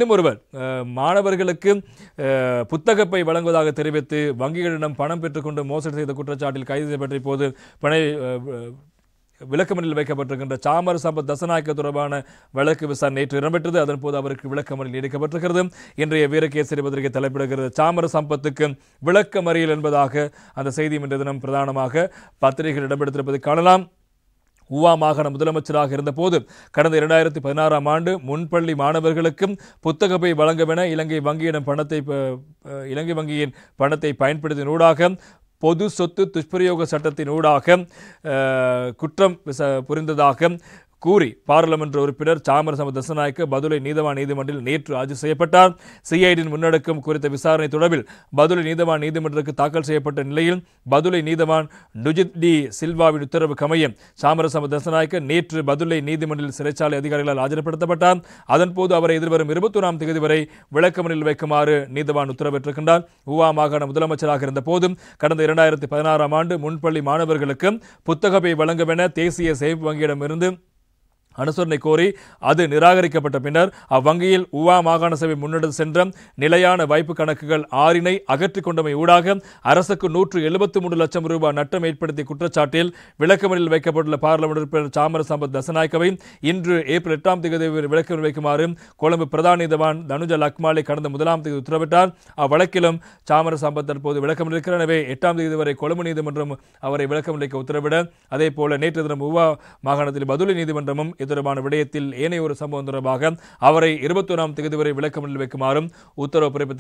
ஒருவர் மாணவர்களுக்கு புத்தகப்பை வழங்குவதாக தெரிவித்து வங்கிகளிடம் பணம் பெற்றுக்கொண்டு மோசடி செய்த குற்றச்சாட்டில் கைது செய்யப்பட்ட போது பணி விளக்கமறியலில் வைக்கப்பட்டிருக்கின்ற சாமர சம்பத் தசநாயக்க தொடர்பான வழக்கு விசாரணை நேற்று இடம்பெற்றது. அதன்போது அவருக்கு விளக்கமறியல் நீடிக்கப்பட்டிருக்கிறது. இன்றைய வீரகேசரி பத்திரிகை தலைப்பிடுகிறது சாமர சம்பத்துக்கு விளக்கமறியல் என்பதாக அந்த செய்தி இன்றைய தினம் பிரதானமாக பத்திரிகைகள் இடம்பெடுத்திருப்பதை காணலாம். ஊவா மாகாண முதலமைச்சராக இருந்தபோது கடந்த 2016ஆம் ஆண்டு முன்பள்ளி மாணவர்களுக்கும் புத்தகப்பை வழங்கவென இலங்கை வங்கியின் பணத்தை பயன்படுத்தினூடாக பொது சொத்து துஷ்பிரயோக சட்டத்தின் ஊடாக குற்றம் புரிந்ததாக கூறி பாராளுமன்ற உறுப்பினர் சாமர சம்பத் தசநாயக்க பதுளை நீதவான் நீதிமன்றில் நேற்று ஆஜர் செய்யப்பட்டார். சிஐடியின் முன்னெடுக்கும் குறித்த விசாரணை தொடர்பில் பதுளை நீதவான் நீதிமன்றத்துக்கு தாக்கல் செய்யப்பட்ட நிலையில் பதுளை நீதவான் டுஜித் டி சில்வாவின் உத்தரவு கமையும் சாமர சம்பத் தசநாயக்க நேற்று பதுளை நீதிமன்றில் சிறைச்சாலை அதிகாரிகளால் ஆஜர்படுத்தப்பட்டார். அதன்போது அவரை எதிர்வரும் 21ஆம் தேதி வரை விளக்கமறியலில் வைக்குமாறு நீதவான் உத்தரவிட்டிருக்கின்றார். ஊவா மாகாண முதலமைச்சராக இருந்த போதும் கடந்த 2016ஆம் ஆண்டு முன்பள்ளி மாணவர்களுக்கு புத்தகப்பை வழங்கவென தேசிய சேமிப்பு வங்கியிடமிருந்து அனுசரணை கோரி அது நிராகரிக்கப்பட்ட பின்னர் அவ்வங்கியில் ஊவா மாகாண சபை முன்னெடுத்து சென்ற நிலையான வைப்பு கணக்குகள் 6 அகற்றிக் கொண்டமை ஊடாக அரசுக்கு 173 லட்சம் ரூபாய் நட்டம் ஏற்படுத்திய குற்றச்சாட்டில் விளக்கமறியலில் வைக்கப்பட்டுள்ள பாராளுமன்ற உறுப்பினர் சாமர சம்பத் தசநாயக்கவை இன்று ஏப்ரல் 8ஆம் தேதி விளக்கமறியலில் வைக்குமாறு கொழும்பு பிரதான நீதவான் தனுஜ லக்மாலே கடந்த 1ஆம் தேதி உத்தரவிட்டார். அவ்வழக்கிலும் சாமர சம்பத் தற்போது விளக்கமறியல் இருக்கிறார். எனவே 8ஆம் தேதி வரை கொழும்பு நீதிமன்றம் அவரை விளக்கமறியலில் உத்தரவிட அதே போல நேற்று தினம் ஊவா மாகாணத்தில் பதுளை நீதிமன்றமும் தொடர்பான விடயத்தில் ஏனைய ஒரு சம்பவம் தொடர்பாக அவரை 21ஆம் தேதி வரை விளக்கமறியலில் வைக்குமாறும் உத்தரவு பிறப்பித்தார்.